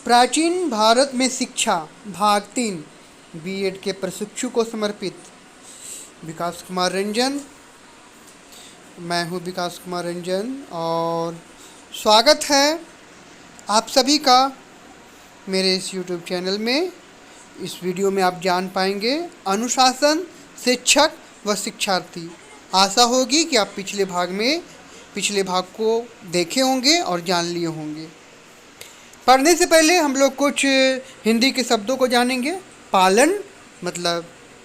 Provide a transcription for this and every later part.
प्राचीन भारत में शिक्षा भाग 3 बीएड के प्रशिक्षु को समर्पित। विकास कुमार रंजन, मैं हूं विकास कुमार रंजन और स्वागत है आप सभी का मेरे इस यूट्यूब चैनल में। इस वीडियो में आप जान पाएंगे अनुशासन, शिक्षक व शिक्षार्थी। आशा होगी कि आप पिछले भाग को देखे होंगे और जान लिए होंगे। पढ़ने से पहले हम लोग कुछ हिंदी के शब्दों को जानेंगे। पालन मतलब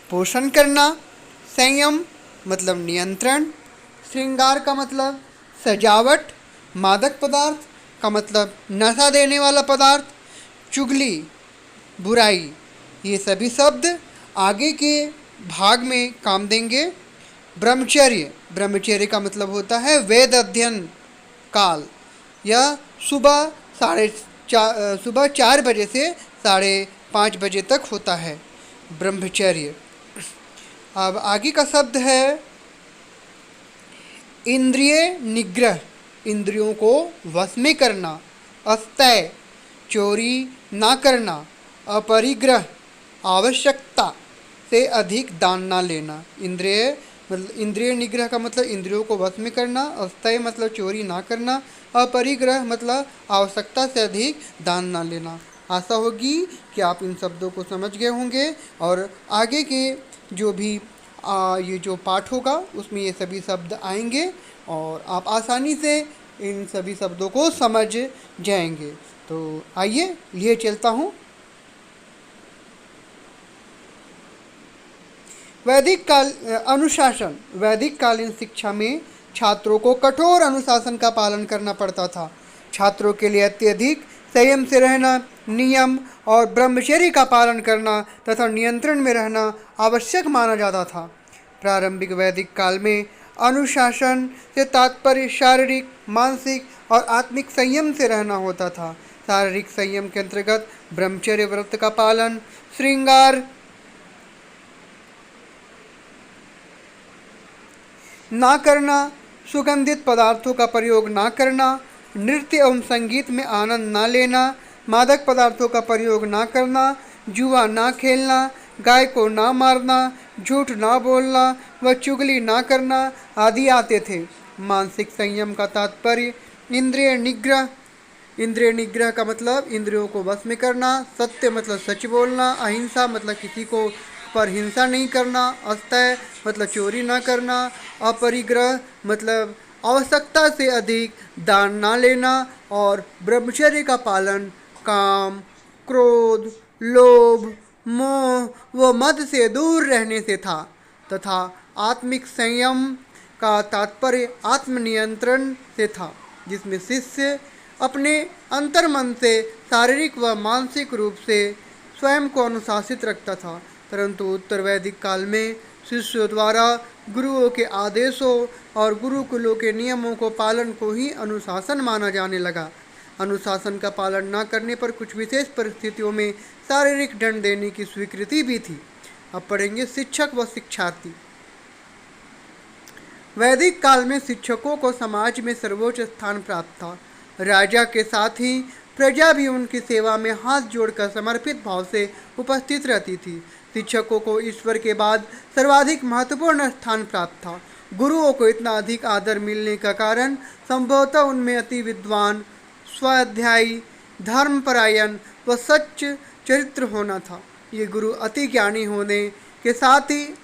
पोषण करना, संयम मतलब नियंत्रण, श्रृंगार का मतलब सजावट, मादक पदार्थ का मतलब नशा देने वाला पदार्थ, चुगली बुराई, ये सभी शब्द आगे के भाग में काम देंगे। ब्रह्मचर्य का मतलब होता है वेद अध्ययन काल। यह सुबह 4 बजे से 5:30 बजे तक होता है ब्रह्मचर्य। अब आगे का शब्द है इंद्रिय निग्रह, इंद्रियों को वश में करना। अस्तय चोरी ना करना। अपरिग्रह आवश्यकता से अधिक दान ना लेना। इंद्रिय निग्रह का मतलब इंद्रियों को वश में करना। अस्तय मतलब चोरी ना करना। अपरिग्रह मतलब आवश्यकता से अधिक दान ना लेना। आशा होगी कि आप इन शब्दों को समझ गए होंगे और आगे के जो भी ये जो पाठ होगा उसमें ये सभी शब्द आएंगे और आप आसानी से इन सभी शब्दों को समझ जाएंगे। तो आइए लिए चलता हूँ। अनुशासन। वैदिक कालीन शिक्षा में छात्रों को कठोर अनुशासन का पालन करना पड़ता था। छात्रों के लिए अत्यधिक संयम से रहना, नियम और ब्रह्मचर्य का पालन करना तथा नियंत्रण में रहना आवश्यक माना जाता था। प्रारंभिक वैदिक काल में अनुशासन से तात्पर्य शारीरिक, मानसिक और आत्मिक संयम से रहना होता था। शारीरिक संयम के अंतर्गत ब्रह्मचर्य व्रत का पालन, श्रृंगार ना करना, सुगंधित पदार्थों का प्रयोग ना करना, नृत्य एवं संगीत में आनंद ना लेना, मादक पदार्थों का प्रयोग ना करना, जुआ ना खेलना, गाय को ना मारना, झूठ ना बोलना व चुगली ना करना आदि आते थे। मानसिक संयम का तात्पर्य इंद्रिय निग्रह का मतलब इंद्रियों को वश में करना। सत्य मतलब सच बोलना। अहिंसा मतलब किसी को पर हिंसा नहीं करना। अस्तय मतलब चोरी ना करना। अपरिग्रह मतलब आवश्यकता से अधिक दान ना लेना। और ब्रह्मचर्य का पालन काम, क्रोध, लोभ, मोह व मद से दूर रहने से था तथा आत्मिक संयम का तात्पर्य आत्मनियंत्रण से था, जिसमें शिष्य अपने अंतर्मन से शारीरिक व मानसिक रूप से स्वयं को अनुशासित रखता था। परंतु उत्तर वैदिक काल में शिष्यों द्वारा गुरुओं के आदेशों और गुरुकुलों के नियमों को पालन को ही अनुशासन माना जाने लगा। अनुशासन का पालन न करने पर कुछ विशेष परिस्थितियों में शारीरिक दंड देने की स्वीकृति भी थी। अब पढ़ेंगे शिक्षक व शिक्षार्थी। वैदिक काल में शिक्षकों को समाज में सर्वोच्च स्थान प्राप्त था। राजा के साथ ही प्रजा भी उनकी सेवा में हाथ जोड़कर समर्पित भाव से उपस्थित रहती थी। शिक्षकों को ईश्वर के बाद सर्वाधिक महत्वपूर्ण स्थान प्राप्त था। गुरुओं को इतना अधिक आदर मिलने का कारण संभवतः उनमें अति विद्वान, स्वाध्यायी, धर्मपरायण व सच्च चरित्र होना था। ये गुरु अति ज्ञानी होने के साथ ही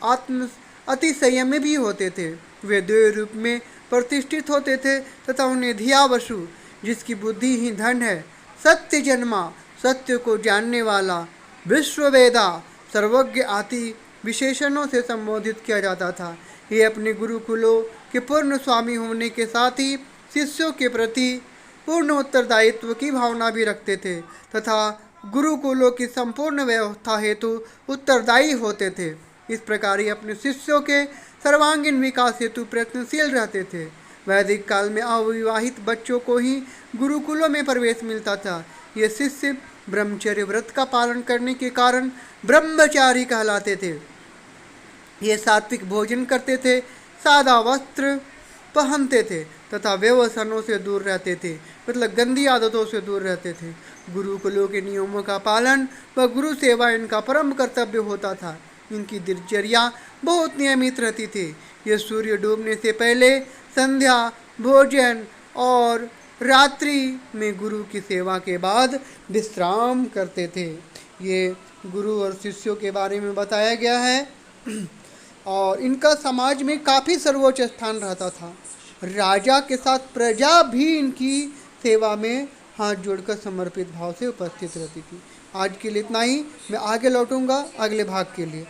अति संयमी भी होते थे। वे द्वय रूप में प्रतिष्ठित होते थे तथा उन्हें धिया वसु, जिसकी बुद्धि ही धन है, सत्य जन्मा, सत्य को जानने वाला, विश्ववेदा, सर्वज्ञ आदि विशेषणों से संबोधित किया जाता था। ये अपने गुरुकुलों के पूर्ण स्वामी होने के साथ ही शिष्यों के प्रति पूर्ण उत्तरदायित्व की भावना भी रखते थे तथा गुरुकुलों की संपूर्ण व्यवस्था हेतु उत्तरदायी होते थे। इस प्रकार ये अपने शिष्यों के सर्वांगीण विकास हेतु प्रयत्नशील रहते थे। वैदिक काल में अविवाहित बच्चों को ही गुरुकुलों में प्रवेश मिलता था। ये शिष्य ब्रह्मचर्य व्रत का पालन करने के कारण ब्रह्मचारी कहलाते थे। ये सात्विक भोजन करते थे, सादा वस्त्र पहनते थे तथा व्यसनों से दूर रहते थे, मतलब गंदी आदतों से दूर रहते थे। गुरुकुलों के नियमों का पालन व गुरु सेवा इनका परम कर्तव्य होता था। इनकी दिनचर्या बहुत नियमित रहती थी। ये सूर्य डूबने से पहले संध्या, भोजन और रात्रि में गुरु की सेवा के बाद विश्राम करते थे। ये गुरु और शिष्यों के बारे में बताया गया है। और इनका समाज में काफ़ी सर्वोच्च स्थान रहता था। राजा के साथ प्रजा भी इनकी सेवा में हाथ जोड़कर समर्पित भाव से उपस्थित रहती थी। आज के लिए इतना ही। मैं आगे लौटूंगा अगले भाग के लिए।